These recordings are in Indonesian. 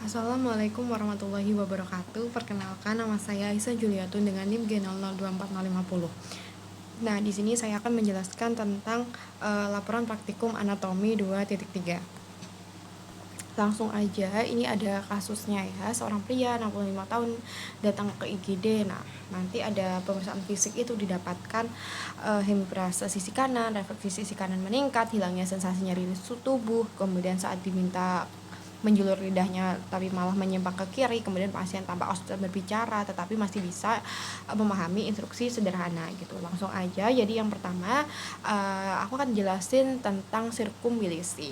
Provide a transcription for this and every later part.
Assalamualaikum warahmatullahi wabarakatuh. Perkenalkan, nama saya Aisyah Juliatun dengan NIM G0024050. Nah, di sini saya akan menjelaskan tentang laporan praktikum anatomi 2.3. Langsung aja, ini ada kasusnya ya. Seorang pria 65 tahun datang ke IGD. Nah, nanti ada pemeriksaan fisik itu didapatkan hemiparese sisi kanan, refleksi sisi kanan meningkat, hilangnya sensasi nyeri di tubuh. Kemudian saat diminta menjulur lidahnya tapi malah menyimpang ke kiri, kemudian pasien tampak kesulitan berbicara tetapi masih bisa memahami instruksi sederhana gitu. Langsung aja, jadi yang pertama aku akan jelasin tentang sirkumbilisi.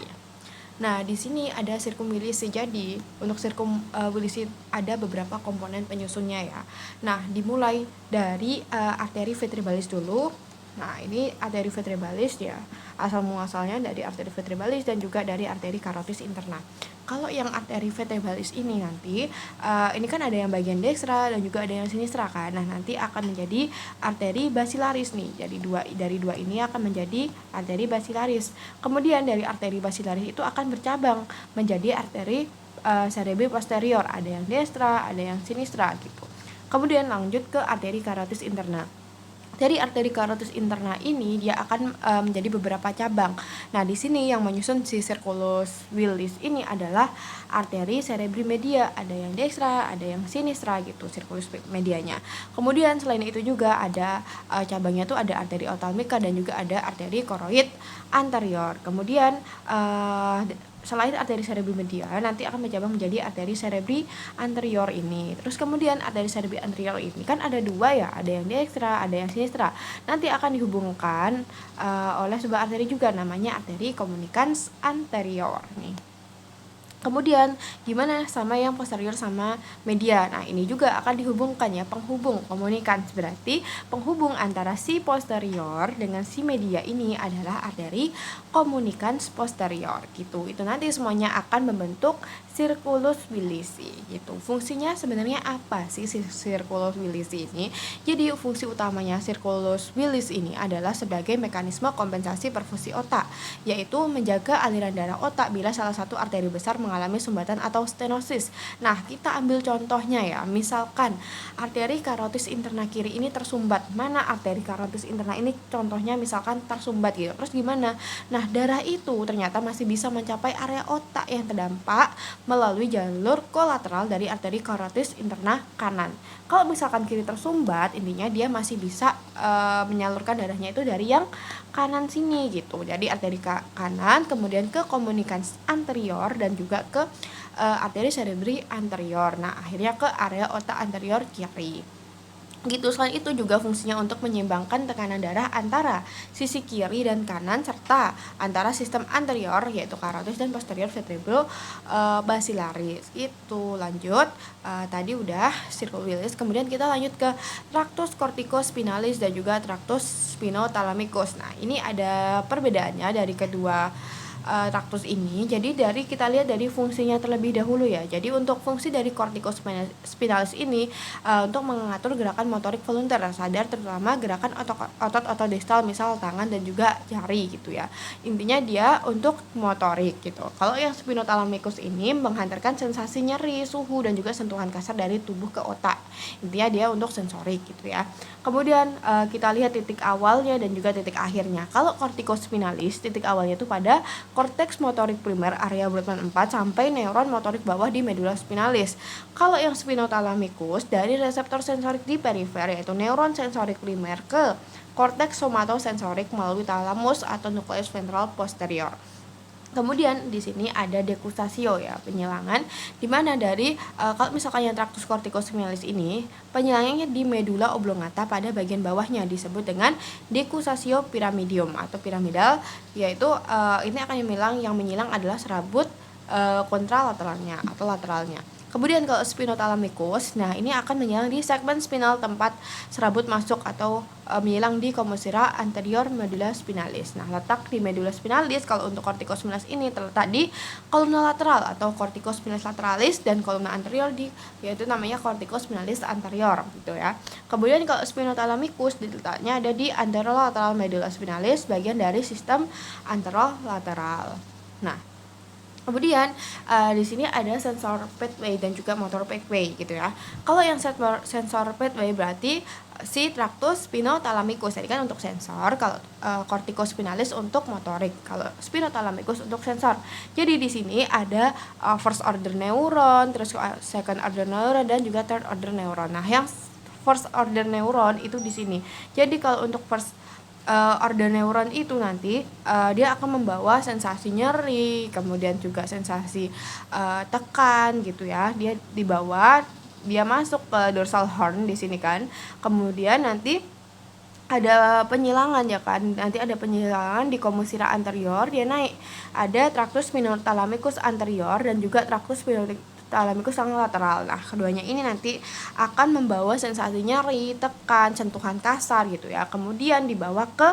Nah, di sini ada sirkumbilisi. Jadi, untuk sirkumbilisi ada beberapa komponen penyusunnya ya. Nah, dimulai dari arteri vertebralis dulu. Nah, ini arteri vertebralis ya. Asal muasalnya dari arteri vertebralis dan juga dari arteri karotis interna. Kalau yang arteri vertebralis ini nanti ini kan ada yang bagian dekstra dan juga ada yang sinistra kan. Nah, nanti akan menjadi arteri basilaris nih. Jadi dari dua ini akan menjadi arteri basilaris. Kemudian dari arteri basilaris itu akan bercabang menjadi arteri cerebri posterior. Ada yang dekstra, ada yang sinistra gitu. Kemudian lanjut ke arteri karotis interna. Dari arteri karotis interna ini dia akan menjadi beberapa cabang. Nah, di sini yang menyusun si circulus willis ini adalah arteri cerebri media, ada yang dekstra, ada yang sinistra gitu, circulus medianya. Kemudian selain itu juga ada cabangnya tuh ada arteri ophthalmica dan juga ada arteri koroid anterior. Kemudian selain arteri cerebri media nanti akan bercabang menjadi arteri cerebri anterior ini. Terus kemudian arteri cerebri anterior ini kan ada dua ya, ada yang dekstra, ada yang sinistra. Nanti akan dihubungkan oleh sebuah arteri juga namanya arteri communicans anterior nih. Kemudian gimana sama yang posterior sama media? Nah, ini juga akan dihubungkan ya, penghubung communicans, berarti penghubung antara si posterior dengan si media ini adalah arteri communicans posterior gitu. Itu nanti semuanya akan membentuk circulus willisi gitu. Fungsinya sebenarnya apa sih si circulus willisi ini? Jadi fungsi utamanya circulus willis ini adalah sebagai mekanisme kompensasi perfusi otak, yaitu menjaga aliran darah otak bila salah satu arteri besar mengalami sumbatan atau stenosis. Nah, kita ambil contohnya ya, misalkan arteri karotis interna kiri ini tersumbat. Mana arteri karotis interna ini contohnya misalkan tersumbat gitu. Terus gimana? Nah, darah itu ternyata masih bisa mencapai area otak yang terdampak melalui jalur kolateral dari arteri karotis interna kanan. Kalau misalkan kiri tersumbat, intinya dia masih bisa menyalurkan darahnya itu dari yang kanan sini gitu. Jadi arteri kanan kemudian ke communicans anterior dan juga ke arteri cerebri anterior. Nah, akhirnya ke area otak anterior kiri gitu. Selain itu juga fungsinya untuk menyeimbangkan tekanan darah antara sisi kiri dan kanan serta antara sistem anterior yaitu karotis dan posterior vertebro basilaris gitu. Lanjut tadi udah circulus willis, kemudian kita lanjut ke tractus corticospinalis dan juga tractus spinothalamicus. Nah, ini ada perbedaannya dari kedua traktus ini. Jadi kita lihat dari fungsinya terlebih dahulu ya. Jadi untuk fungsi dari corticospinalis ini untuk mengatur gerakan motorik volunter sadar, terutama gerakan otot distal misal tangan dan juga jari gitu ya. Intinya dia untuk motorik gitu. Kalau yang spinothalamicus ini menghantarkan sensasi nyeri, suhu dan juga sentuhan kasar dari tubuh ke otak. Intinya dia untuk sensorik gitu ya. Kemudian kita lihat titik awalnya dan juga titik akhirnya. Kalau corticospinalis titik awalnya itu pada korteks motorik primer area Brodmann 4 sampai neuron motorik bawah di medula spinalis. Kalau yang spinothalamicus dari reseptor sensorik di perifer yaitu neuron sensorik primer ke korteks somatosensorik melalui thalamus atau nukleus ventral posterior. Kemudian di sini ada dekustasio ya, penyilangan di mana dari kalau misalkan yang traktus corticospinalis ini penyilangannya di medula oblongata pada bagian bawahnya disebut dengan dekustasio piramidium atau piramidal, yaitu ini akan yang menyilang adalah serabut kontralateralnya atau lateralnya. Kemudian kalau spinothalamicus, nah ini akan menyilang di segmen spinal tempat serabut masuk atau menyilang di komosira anterior medula spinalis. Nah, letak di medula spinalis kalau untuk corticospinalis ini terletak di kolumna lateral atau corticospinalis lateralis dan kolumna anterior yaitu namanya corticospinalis anterior gitu ya. Kemudian kalau spinothalamicus diletaknya ada di anterolateral medula spinalis, bagian dari sistem anterolateral. Nah, Kemudian di sini ada sensor pathway dan juga motor pathway gitu ya. Kalau yang sensor pathway berarti si tractus spinothalamikus tadi kan untuk sensor, kalau corticospinalis untuk motorik, kalau spinothalamikus untuk sensor. Jadi di sini ada first order neuron, terus second order neuron dan juga third order neuron. Nah, yang first order neuron itu di sini. Jadi kalau untuk first order neuron itu nanti dia akan membawa sensasi nyeri, kemudian juga sensasi tekan gitu ya. Dia dibawa, dia masuk ke dorsal horn di sini kan. Kemudian nanti ada penyilangan ya kan. Nanti ada penyilangan di komusira anterior, dia naik. Ada tractus spinothalamikus anterior dan juga tractus spinothalamikus yang lateral. Nah, keduanya ini nanti akan membawa sensasi nyeri, tekan, sentuhan kasar gitu ya. Kemudian dibawa ke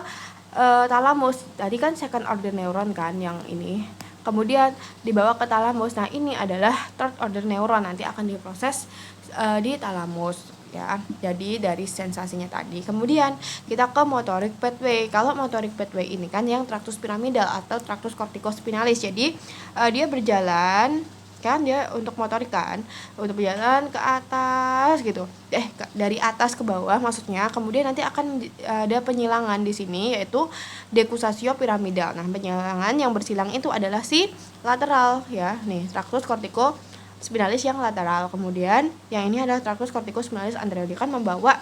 talamus. Tadi kan second order neuron kan yang ini. Kemudian dibawa ke talamus. Nah, ini adalah third order neuron, nanti akan diproses di talamus ya. Jadi dari sensasinya tadi. Kemudian kita ke motorik pathway. Kalau motorik pathway ini kan yang tractus piramidal atau tractus corticospinalis. Jadi dia berjalan kan, dia untuk motorik kan, untuk berjalan ke atas gitu, dari atas ke bawah maksudnya. Kemudian nanti akan ada penyilangan di sini, yaitu dekusasio piramidal. Nah, penyilangan yang bersilang itu adalah si lateral ya, nih tractus corticospinalis yang lateral. Kemudian yang ini adalah tractus corticospinalis anterior, dia kan membawa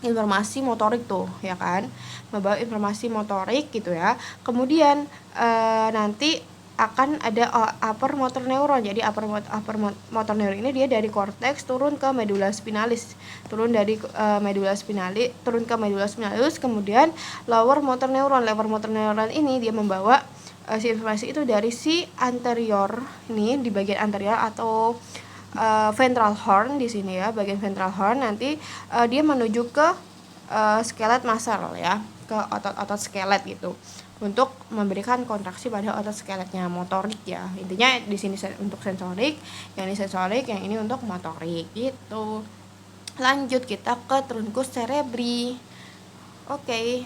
informasi motorik tuh ya kan, membawa informasi motorik gitu ya. Kemudian nanti akan ada upper motor neuron. Jadi upper motor neuron ini dia dari korteks turun ke medula spinalis, turun dari medula spinalis turun ke medula spinalis. Kemudian lower motor neuron ini dia membawa si informasi itu dari si anterior, ini di bagian anterior atau ventral horn di sini ya, bagian ventral horn. Nanti dia menuju ke skelet muscle ya, ke otot-otot skelet gitu, untuk memberikan kontraksi pada otot skeletnya, motorik ya. Intinya di sini untuk sensorik, yang ini sensorik, yang ini untuk motorik gitu. Lanjut kita ke truncus cerebri. Oke.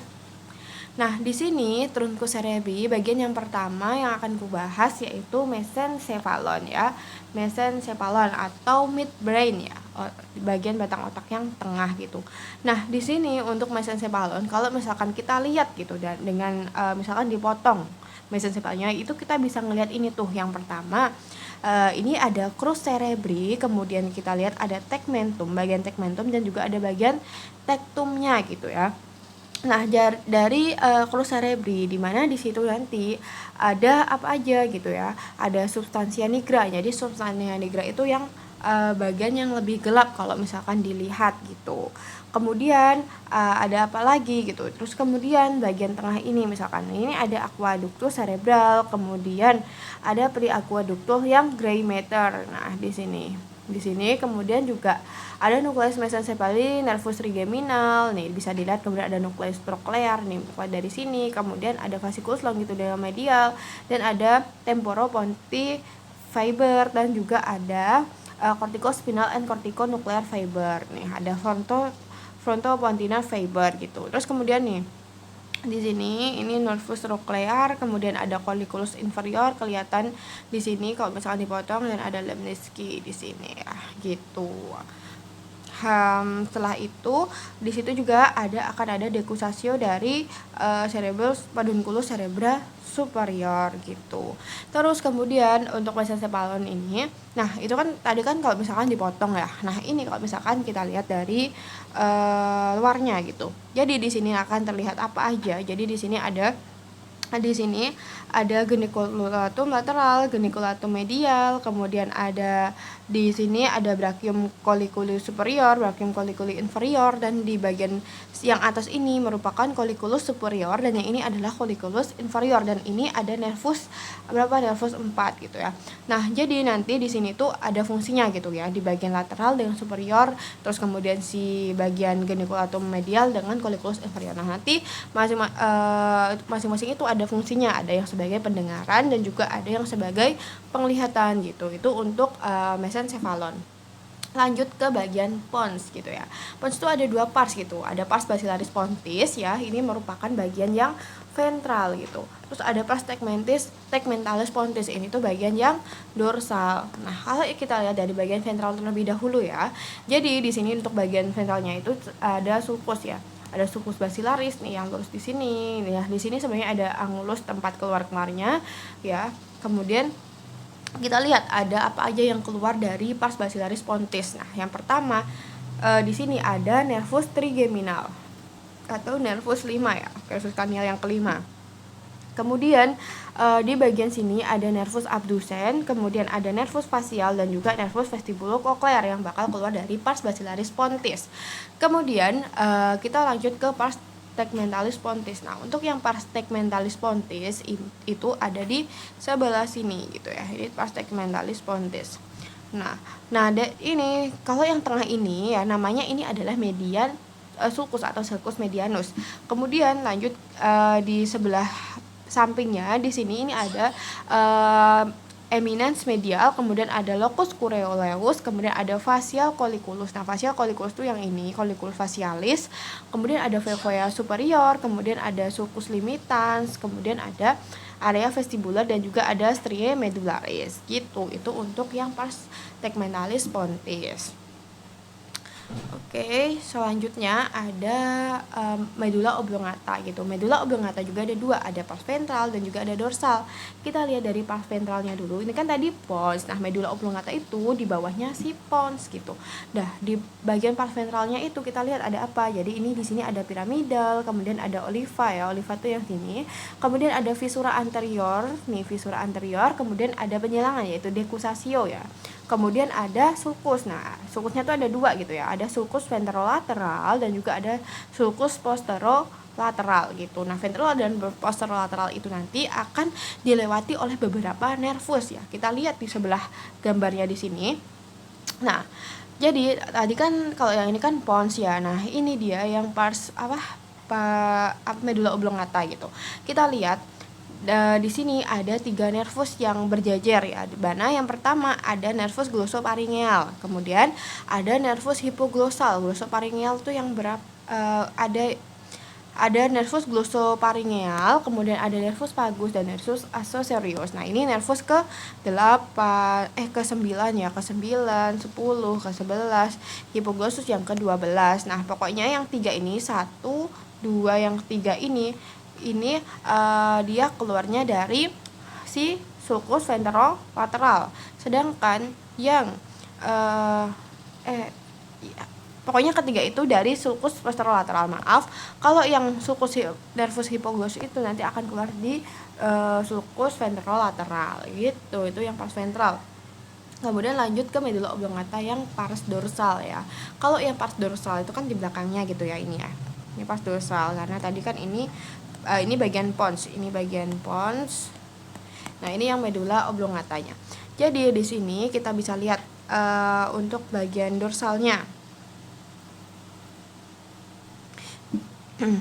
Nah, di sini truncus cerebri bagian yang pertama yang akan kubahas yaitu mesencephalon ya. Mesencephalon atau midbrain ya, bagian batang otak yang tengah gitu. Nah, di sini untuk mesencephalon, kalau misalkan kita lihat gitu, dan dengan misalkan dipotong mesencephalonnya itu, kita bisa ngelihat ini tuh. Yang pertama ini ada crus cerebri, kemudian kita lihat ada tegmentum, bagian tegmentum, dan juga ada bagian tectumnya gitu ya. Nah, dari crus cerebri, di mana di situ nanti ada apa aja gitu ya. Ada substansia nigra. Jadi substansia nigra itu yang bagian yang lebih gelap kalau misalkan dilihat gitu. Kemudian ada apa lagi gitu. Terus kemudian bagian tengah ini misalkan ini ada aqueductus cerebral, kemudian ada periaqueductus yang gray matter. Nah, di sini kemudian juga ada nukleus mesencephaly, nervus trigeminal, nih bisa dilihat. Kemudian ada nukleus troclear nih dari sini, kemudian ada fasciculus longitudinal medial, dan ada temporoponti fiber, dan juga ada corticospinal and corticonuclear fiber. Nih ada frontopontinal fiber gitu. Terus kemudian nih di sini ini nervus troclear, kemudian ada colliculus inferior kelihatan di sini kalau misalkan dipotong, dan ada Lemnisky di sini ya gitu. Setelah itu di situ juga akan ada dekusasio dari cerebellum pedunculus cerebra superior gitu. Terus kemudian untuk mesencephalon ini, nah itu kan tadi kan kalau misalkan dipotong ya. Nah, ini kalau misalkan kita lihat dari luarnya gitu. Jadi di sini akan terlihat apa aja. Jadi di sini ada geniculatum lateral, geniculatum medial, kemudian ada di sini ada brachium colliculi superior, brachium colliculi inferior, dan di bagian yang atas ini merupakan colliculus superior, dan yang ini adalah colliculus inferior, dan ini ada nervus 4 gitu ya. Nah, jadi nanti di sini tuh ada fungsinya gitu ya, di bagian lateral dengan superior, terus kemudian si bagian geniculatum medial dengan colliculus inferior. Nah, nanti masing-masing itu ada fungsinya, ada yang sebagai pendengaran dan juga ada yang sebagai penglihatan gitu. Itu untuk mesencephalon. Lanjut ke bagian pons gitu ya. Pons itu ada dua pars gitu. Ada pars basilaris pontis ya, ini merupakan bagian yang ventral gitu. Terus ada pars tegmentalis pontis, ini tuh bagian yang dorsal. Nah, kalau kita lihat dari bagian ventral terlebih dahulu ya. Jadi di sini untuk bagian ventralnya itu ada sulcus ya. Ada sulcus basilaris nih yang lurus di sini. Ya, di sini sebenarnya ada angulus tempat keluarnya ya. Kemudian kita lihat ada apa aja yang keluar dari pars basilaris pontis. Nah, yang pertama di sini ada nervus trigeminal atau nervus 5 ya, nervus cranial yang kelima. Kemudian di bagian sini ada nervus abducens, kemudian ada nervus facial dan juga nervus vestibulo-cochlear yang bakal keluar dari pars basilaris pontis. Kemudian kita lanjut ke pars tegmentalis pontis. Nah, untuk yang pars tegmentalis pontis itu ada di sebelah sini gitu ya. Ini pars tegmentalis pontis. Nah, ini kalau yang tengah ini ya namanya ini adalah median sulcus atau sulcus medianus. Kemudian lanjut di sebelah sampingnya di sini ini ada eminence medial, kemudian ada locus coeruleus, kemudian ada facial colliculus. Nah, facial colliculus itu yang ini, colliculus facialis. Kemudian ada foveae superior, kemudian ada sulcus limitans, kemudian ada area vestibular dan juga ada striae medullaris. Gitu. Itu untuk yang pars tegmentalis pontis. Oke, selanjutnya ada medula oblongata gitu. Medula oblongata juga ada dua, ada pars ventral dan juga ada dorsal. Kita lihat dari pars ventralnya dulu. Ini kan tadi pons. Nah, medula oblongata itu di bawahnya si pons gitu. Nah, di bagian pars ventralnya itu kita lihat ada apa? Jadi ini di sini ada piramidal, kemudian ada oliva ya. Oliva itu yang sini. Kemudian ada visura anterior, nih visura anterior, kemudian ada penyelangan yaitu decussatio ya. Kemudian ada sulcus. Nah, sulcusnya tuh ada dua gitu ya. Ada sulcus ventrolateral dan juga ada sulcus posterolateral gitu. Nah, ventral dan posterolateral itu nanti akan dilewati oleh beberapa nervus ya. Kita lihat di sebelah gambarnya di sini. Nah, jadi tadi kan kalau yang ini kan pons ya. Nah, ini dia yang pars medula oblongata gitu. Kita lihat di sini ada 3 nervus yang berjajar ya. Di mana yang pertama ada nervus glosopharyngeal, kemudian ada nervus hipoglossal. Glosopharyngeal tuh yang ada nervus glosopharyngeal, kemudian ada nervus vagus dan nervus accessorius. Nah, ini nervus ke-9 ya, ke-9, 10, ke-11, hipoglossus yang ke-12. Nah, pokoknya yang 3 ini 1, 2, yang 3 ini dia keluarnya dari si sulcus ventrolateral. Sedangkan yang pokoknya ketiga itu dari sulcus posterolateral. Maaf, kalau yang sulcus nervus hypoglossus itu nanti akan keluar di sulcus ventrolateral gitu. Itu yang pars ventral. Kemudian lanjut ke medula oblongata yang pars dorsal ya. Kalau yang pars dorsal itu kan di belakangnya gitu ya, ini ya. Ini pars dorsal karena tadi kan ini bagian pons, ini bagian pons. Nah, ini yang medula oblongatanya. Jadi di sini kita bisa lihat untuk bagian dorsalnya.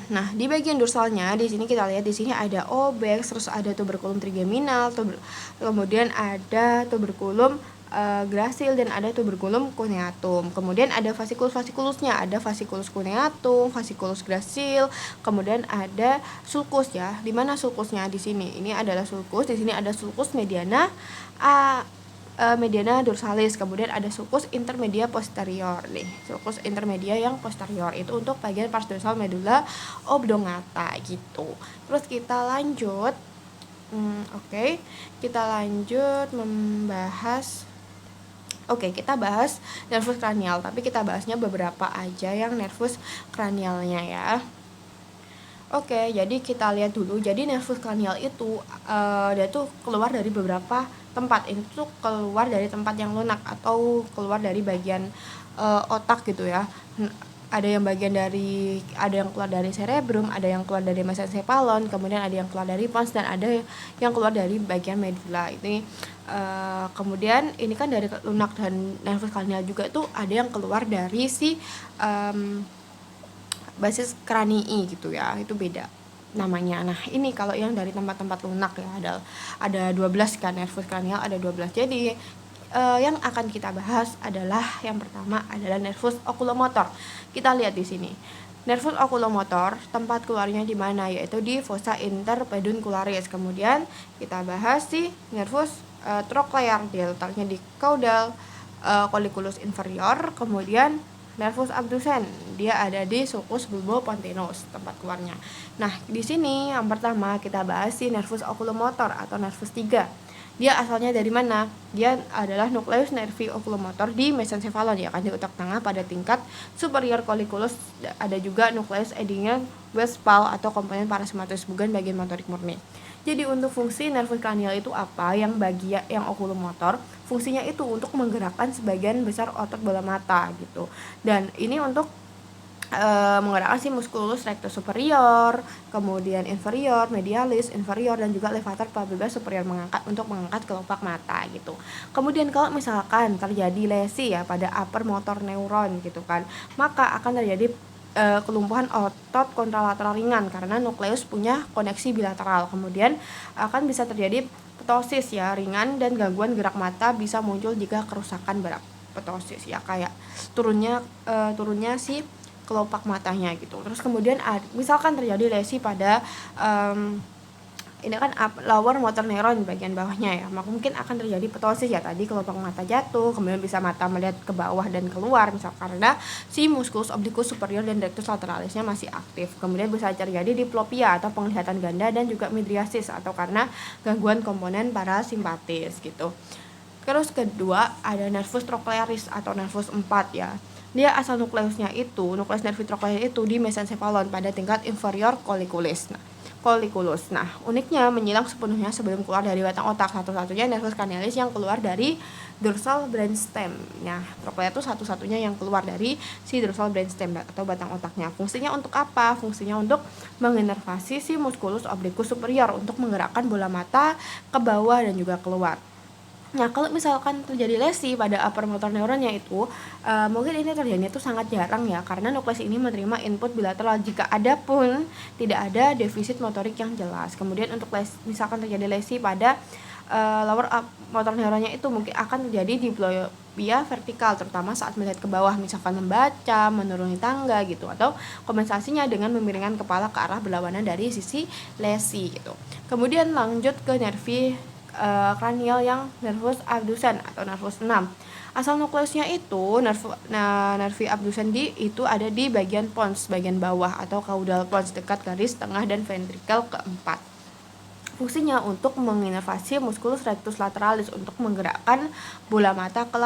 Nah, di bagian dorsalnya di sini kita lihat di sini ada obex, terus ada tuberculum trigeminal, kemudian ada tuberculum gracil dan ada tuberculum cuneatum. Kemudian ada fasciculus-fasciculusnya, ada fasciculus cuneatum, fasciculus gracil, kemudian ada sulcus ya. Di mana sulcusnya di sini? Ini adalah sulcus, di sini ada sulcus mediana mediana dorsalis, kemudian ada sulcus intermedia posterior nih. Sulcus intermedia yang posterior itu untuk bagian pars dorsal medula oblongata gitu. Terus kita lanjut. Kita lanjut membahas. Kita bahas nervus kranial, tapi kita bahasnya beberapa aja yang nervus kranialnya ya. Jadi kita lihat dulu. Jadi nervus kranial itu dia tuh keluar dari beberapa tempat. Ini tuh keluar dari tempat yang lunak atau keluar dari bagian otak gitu ya. Ada yang keluar dari cerebrum, ada yang keluar dari mesencephalon, kemudian ada yang keluar dari pons dan ada yang keluar dari bagian medulla. Ini kemudian ini kan dari lunak dan nervus kranial juga tuh ada yang keluar dari si basis kranii gitu ya, itu beda namanya. Nah, ini kalau yang dari tempat-tempat lunak ya ada 12 kan, nervus kranial ada 12. Jadi yang akan kita bahas adalah yang pertama adalah nervus oculomotor. Kita lihat di sini. Nervus oculomotor tempat keluarnya di mana, yaitu di fossa interpeduncularis. Kemudian kita bahas si nervus trochlear, dia letaknya di caudal colliculus inferior. Kemudian nervus abducens, dia ada di sulcus bulbopontinus tempat keluarnya. Nah, di sini yang pertama kita bahas si nervus oculomotor atau nervus 3. Dia asalnya dari mana? Dia adalah nukleus nervi oculomotor di mesencephalon, ya kan, di otak tengah pada tingkat superior colliculus. Ada juga nukleus Eddington-Westphal atau komponen parasimpatis, bukan bagian motorik murni. Jadi untuk fungsi nervus cranial itu apa? Yang bagian yang oculomotor, fungsinya itu untuk menggerakkan sebagian besar otot bola mata gitu. Dan ini untuk menggerakkan si musculus rectus superior, kemudian inferior, medialis, inferior, dan juga levator pubis superior untuk mengangkat kelopak mata gitu. Kemudian kalau misalkan terjadi lesi ya pada upper motor neuron gitu kan, maka akan terjadi kelumpuhan otot kontralateral ringan karena nukleus punya koneksi bilateral. Kemudian akan bisa terjadi ptosis ya ringan, dan gangguan gerak mata bisa muncul jika kerusakan berat ptosis ya, kayak turunnya si kelopak matanya gitu. Terus kemudian misalkan terjadi lesi pada ini kan lower motor neuron bagian bawahnya ya, maka mungkin akan terjadi ptosis ya, tadi kelopak mata jatuh, kemudian bisa mata melihat ke bawah dan keluar misal karena si musculus obliquus superior dan rectus lateralisnya masih aktif. Kemudian bisa terjadi diplopia atau penglihatan ganda, dan juga midriasis atau karena gangguan komponen parasimpatis gitu. Terus kedua ada nervus trochlearis atau nervus 4 ya. Dia asal nukleus nervi trochlear itu di mesencephalon pada tingkat inferior colliculus. Nah, uniknya menyilang sepenuhnya sebelum keluar dari batang otak. Satu-satunya nervus cranialis yang keluar dari dorsal brainstem. Nah, trochlear itu satu-satunya yang keluar dari si dorsal brainstem atau batang otaknya. Fungsinya untuk apa? Fungsinya untuk menginervasi si musculus obliquus superior untuk menggerakkan bola mata ke bawah dan juga keluar. Nah, kalau misalkan terjadi lesi pada upper motor neuronnya itu, mungkin ini terjadinya itu sangat jarang ya, karena nukleus ini menerima input bilateral jika ada pun tidak ada defisit motorik yang jelas. Kemudian untuk misalkan terjadi lesi pada lower motor neuronnya itu mungkin akan terjadi diplopia vertikal, terutama saat melihat ke bawah, misalkan membaca, menuruni tangga gitu, atau kompensasinya dengan memiringkan kepala ke arah berlawanan dari sisi lesi gitu. Kemudian lanjut ke nervi kranial yang nervus abducens atau nervus 6. Asal nukleusnya itu nervi abducens itu ada di bagian pons bagian bawah atau caudal pons dekat garis tengah dan ventrikel keempat. Fungsinya untuk menginervasi musculus rectus lateralis untuk menggerakkan bola mata ke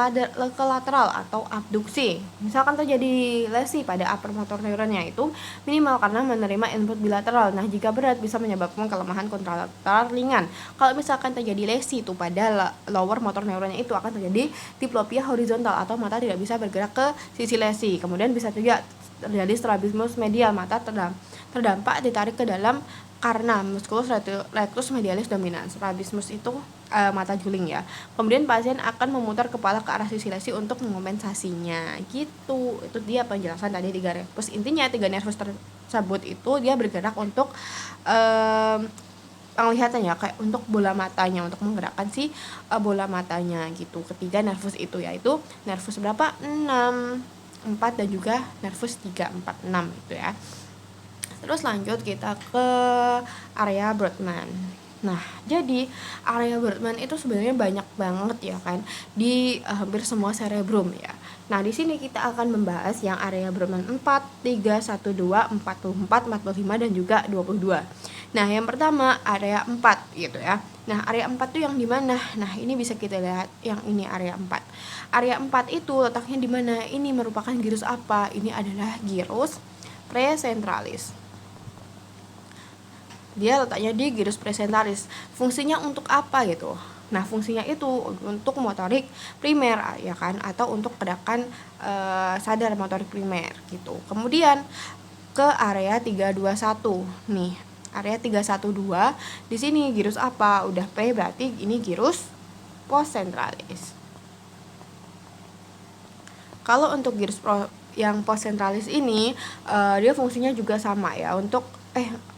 lateral atau abduksi. Misalkan terjadi lesi pada upper motor neuronnya itu minimal karena menerima input bilateral. Nah, jika berat bisa menyebabkan kelemahan kontralateral ringan. Kalau misalkan terjadi lesi itu pada lower motor neuronnya itu akan terjadi diplopia horizontal atau mata tidak bisa bergerak ke sisi lesi. Kemudian bisa juga terjadi strabismus medial, mata terdampak ditarik ke dalam karena musculus rectus medialis dominans. Strabismus itu mata juling ya. Kemudian pasien akan memutar kepala ke arah sisi lesi untuk mengompensasinya gitu. Itu dia penjelasan tadi 3 nervus. Intinya 3 nervus tersebut itu dia bergerak untuk penglihatannya, kayak untuk bola matanya, untuk menggerakkan si bola matanya gitu. Ketiga nervus itu yaitu nervus berapa? 6, 4 dan juga nervus 3, 4, 6 gitu ya. Terus lanjut kita ke area Brodmann. Nah, jadi area Brodmann itu sebenarnya banyak banget ya kan di hampir semua cerebrum ya. Nah, di sini kita akan membahas yang area Brodmann 4, 3, 1, 2, 44, 45 dan juga 22. Nah, yang pertama area 4 gitu ya. Nah, area 4 itu yang di mana? Nah, ini bisa kita lihat yang ini area 4. Area 4 itu letaknya di mana? Ini merupakan gyrus apa? Ini adalah gyrus presentralis. Dia letaknya di gyrus presentalis. Fungsinya untuk apa gitu? Nah, fungsinya itu untuk motorik primer ya kan, atau untuk gerakan sadar motorik primer gitu. Kemudian ke area 321. Nih, area 312 di sini gyrus apa? Udah P berarti ini gyrus postsentralis. Kalau untuk gyrus yang postsentralis ini dia fungsinya juga sama ya, untuk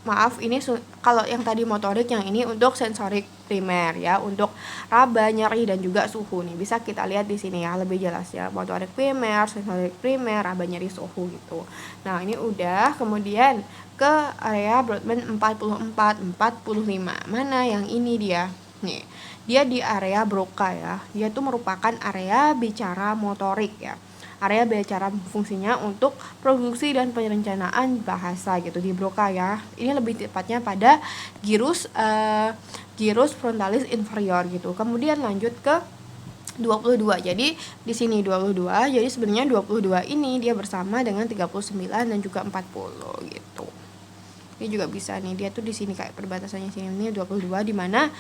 maaf, ini kalau yang tadi motorik, yang ini untuk sensorik primer ya, untuk raba, nyeri dan juga suhu nih. Bisa kita lihat di sini ya lebih jelas ya, motorik primer, sensorik primer, raba, nyeri, suhu gitu. Nah, ini udah. Kemudian ke area Brodmann 44, 45. Mana yang ini dia? Nih, dia di area Broca ya. Dia tuh merupakan area bicara motorik ya. Area bicara fungsinya untuk produksi dan perencanaan bahasa gitu di Broca ya. Ini lebih tepatnya pada gyrus frontalis inferior gitu. Kemudian lanjut ke 22. Jadi di sini 22. Jadi sebenarnya 22 ini dia bersama dengan 39 dan juga 40 gitu. Ini juga bisa nih, dia tuh di sini kayak perbatasannya sini, ini 22, di mana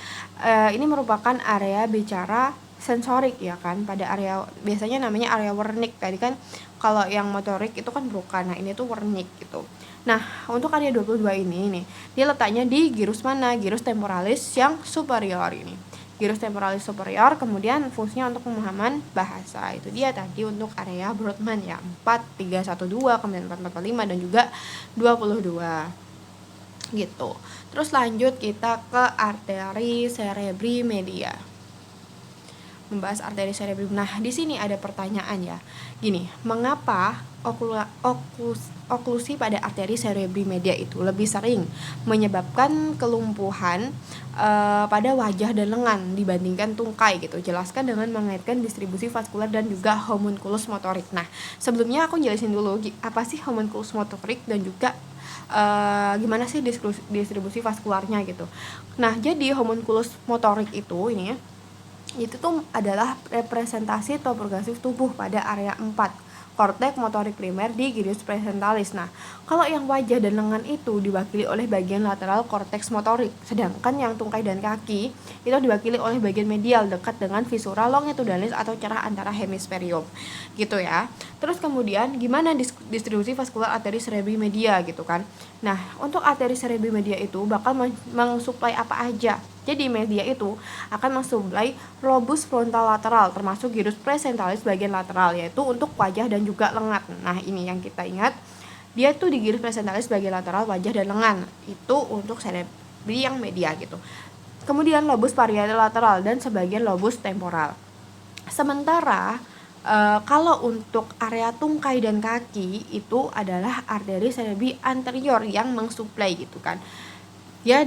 ini merupakan area bicara sensorik ya kan, pada area biasanya namanya area Wernicke. Tadi kan kalau yang motorik itu kan Broca, nah ini tuh Wernicke gitu. Nah, untuk area 22 ini nih, dia letaknya di gyrus mana? Gyrus temporalis yang superior ini. Gyrus temporalis superior, kemudian fungsinya untuk pemahaman bahasa. Itu dia tadi untuk area Brodmann ya, 4312, kemudian 4445 dan juga 22 gitu. Terus lanjut kita ke arteri cerebri media. Membahas arteri cerebri. Nah, di sini ada pertanyaan ya. Gini, mengapa oklusi pada arteri cerebri media itu lebih sering menyebabkan kelumpuhan pada wajah dan lengan dibandingkan tungkai gitu? Jelaskan dengan mengaitkan distribusi vaskular dan juga homunculus motorik. Nah, sebelumnya aku jelasin dulu apa sih homunculus motorik dan juga gimana sih distribusi vaskularnya gitu. Nah, jadi homunculus motorik itu ini ya, itu tuh adalah representasi topografis tubuh pada area 4 korteks motorik primer di gyrus presentalis. Nah, kalau yang wajah dan lengan itu diwakili oleh bagian lateral korteks motorik, sedangkan yang tungkai dan kaki itu diwakili oleh bagian medial dekat dengan visura longitudinalis atau cerah antara hemisferium gitu ya. Terus kemudian gimana distribusi vaskular arteri cerebri media gitu kan. Nah, untuk arteri cerebri media itu bakal mensuplai apa aja. Jadi media itu akan mensuplai lobus frontal lateral termasuk gyrus presentalis bagian lateral, yaitu untuk wajah dan juga lengan. Nah, ini yang kita ingat, dia tuh di gyrus presentalis bagian lateral wajah dan lengan. Itu untuk cerebri yang media gitu. Kemudian lobus parietal lateral dan sebagian lobus temporal. Sementara kalau untuk area tungkai dan kaki itu adalah arteri cerebri anterior yang mensuplai gitu kan. Dia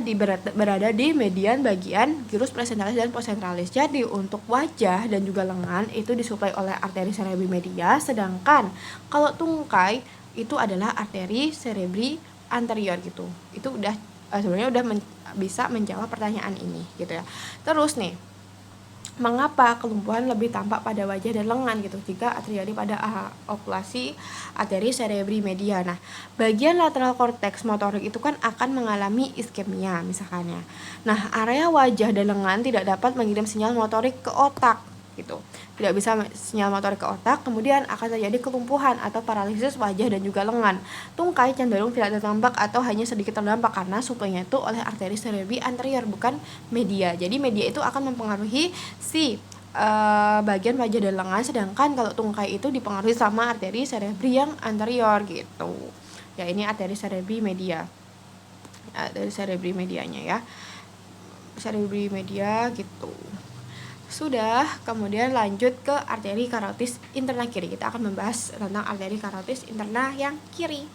berada di median bagian gyrus presentalis dan postcentralis. Jadi untuk wajah dan juga lengan itu disuplai oleh arteri cerebri media, sedangkan kalau tungkai itu adalah arteri cerebri anterior gitu. Itu udah sebenarnya udah bisa menjawab pertanyaan ini gitu ya. Terus nih, mengapa kelumpuhan lebih tampak pada wajah dan lengan gitu jika terjadi pada okulasi arteri cerebri media. Nah, bagian lateral korteks motorik itu kan akan mengalami iskemia misalkan ya. Nah, area wajah dan lengan tidak dapat mengirim sinyal motorik ke otak gitu. Tidak bisa sinyal motorik ke otak, kemudian akan terjadi kelumpuhan atau paralisis wajah dan juga lengan. Tungkai cenderung tidak terdampak atau hanya sedikit terdampak karena suplainya itu oleh arteri cerebri anterior bukan media. Jadi media itu akan mempengaruhi si bagian wajah dan lengan, sedangkan kalau tungkai itu dipengaruhi sama arteri cerebri yang anterior gitu. Ya, ini arteri cerebri media. Arteri cerebri medianya ya. Cerebri media gitu. Sudah, kemudian lanjut ke arteri karotis interna kiri. Kita akan membahas tentang arteri karotis interna yang kiri.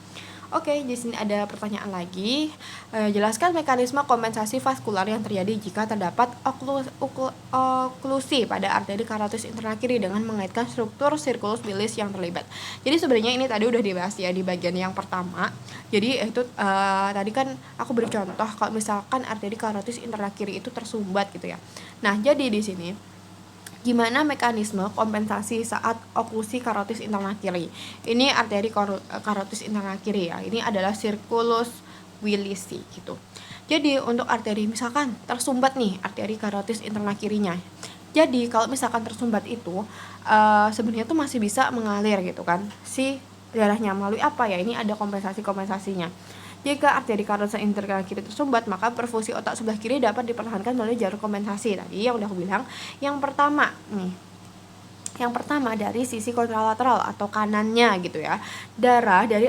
Oke, di sini ada pertanyaan lagi. Jelaskan mekanisme kompensasi vaskular yang terjadi jika terdapat oklusi pada arteri karotis interna kiri dengan mengaitkan struktur sirkulus bilis yang terlibat. Jadi sebenarnya ini tadi udah dibahas ya di bagian yang pertama. Jadi itu tadi kan aku beri contoh kalau misalkan arteri karotis interna kiri itu tersumbat gitu ya. Nah, jadi di sini gimana mekanisme kompensasi saat oklusi karotis interna kiri? Ini arteri karotis interna kiri ya. Ini adalah sirkulus wilisi gitu. Jadi untuk arteri misalkan tersumbat nih arteri karotis interna kirinya. Jadi kalau misalkan tersumbat itu sebenarnya tuh masih bisa mengalir gitu kan si darahnya melalui apa ya? Ini ada kompensasinya. Jika arteri karotis interna kiri tersumbat, maka perfusi otak sebelah kiri dapat dipertahankan melalui jalur kompensasi. Tadi yang udah aku bilang, yang pertama dari sisi kontralateral atau kanannya gitu ya. Darah dari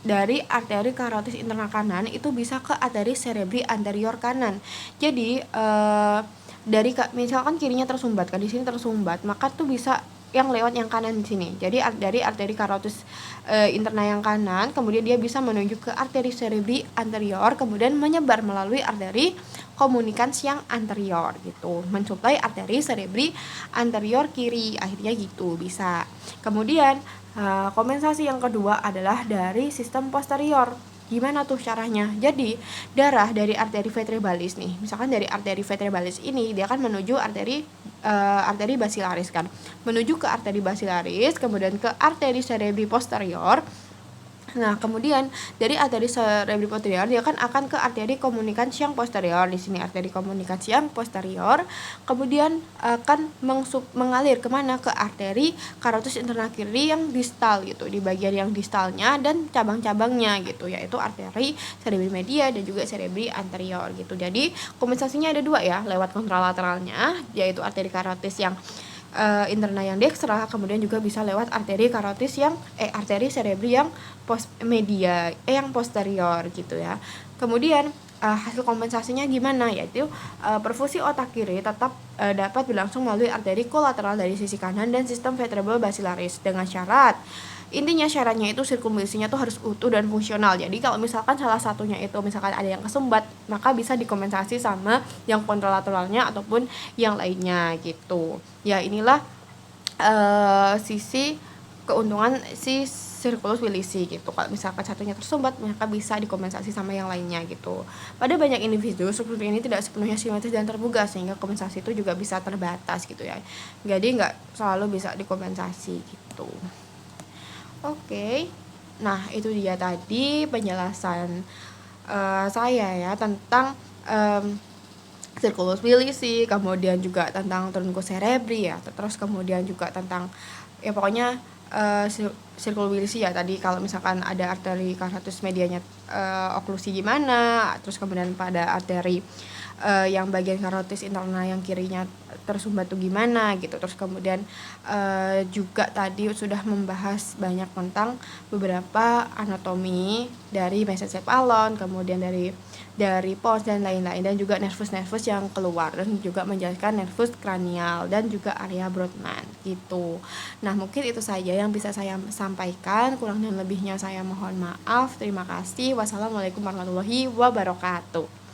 dari arteri karotis internal kanan itu bisa ke arteri cerebri anterior kanan. Jadi dari misalkan kirinya tersumbat, kan di sini tersumbat, maka tuh bisa yang lewat yang kanan di sini. Jadi dari arteri karotis internal yang kanan, kemudian dia bisa menuju ke arteri cerebri anterior, kemudian menyebar melalui arteri komunikans yang anterior gitu, mensuplai arteri cerebri anterior kiri, akhirnya gitu bisa. Kemudian kompensasi yang kedua adalah dari sistem posterior. Gimana tuh caranya? Jadi darah dari arteri vertebralis nih, misalkan dari arteri vertebralis ini dia akan menuju arteri basilaris kan, menuju ke arteri basilaris, kemudian ke arteri cerebri posterior. Nah, kemudian dari arteri cerebri posterior dia akan ke arteri komunikasi yang posterior. Di sini arteri komunikasi yang posterior, kemudian akan mengalir kemana? Ke arteri karotis internal kiri yang distal gitu, di bagian yang distalnya dan cabang-cabangnya gitu, yaitu arteri cerebri media dan juga cerebri anterior gitu. Jadi kompensasinya ada dua ya, lewat kontralateralnya, yaitu arteri karotis yang internal yang dekstra, kemudian juga bisa lewat arteri karotis yang arteri cerebri yang yang posterior gitu ya. Kemudian hasil kompensasinya gimana, yaitu perfusi otak kiri tetap dapat berlangsung melalui arteri kolateral dari sisi kanan dan sistem vertebral basilaris, dengan syarat, intinya syaratnya itu sirkulasinya tuh harus utuh dan fungsional. Jadi kalau misalkan salah satunya itu misalkan ada yang kesumbat, maka bisa dikompensasi sama yang kontralateralnya ataupun yang lainnya gitu. Ya inilah sisi keuntungan si sirkulus wilisi gitu. Kalau misalkan satunya tersumbat, maka bisa dikompensasi sama yang lainnya gitu. Pada banyak individu struktur ini tidak sepenuhnya simetris dan terbuka, sehingga kompensasi itu juga bisa terbatas gitu ya. Jadi nggak selalu bisa dikompensasi gitu. Oke, nah itu dia tadi penjelasan saya ya tentang sirkulus wilisi, kemudian juga tentang truncus cerebri ya, terus kemudian juga tentang ya pokoknya sirkulus wilisi ya tadi, kalau misalkan ada arteri karotis medianya oklusi gimana, terus kemudian pada arteri yang bagian karotis internal yang kirinya tersumbat tuh gimana gitu. Terus kemudian juga tadi sudah membahas banyak tentang beberapa anatomi dari mesencephalon, kemudian dari pons dan lain-lain, dan juga nervus yang keluar, dan juga menjelaskan nervus kranial dan juga area Brodmann gitu. Nah, mungkin itu saja yang bisa saya sampaikan, kurang dan lebihnya saya mohon maaf. Terima kasih. Wassalamualaikum warahmatullahi wabarakatuh.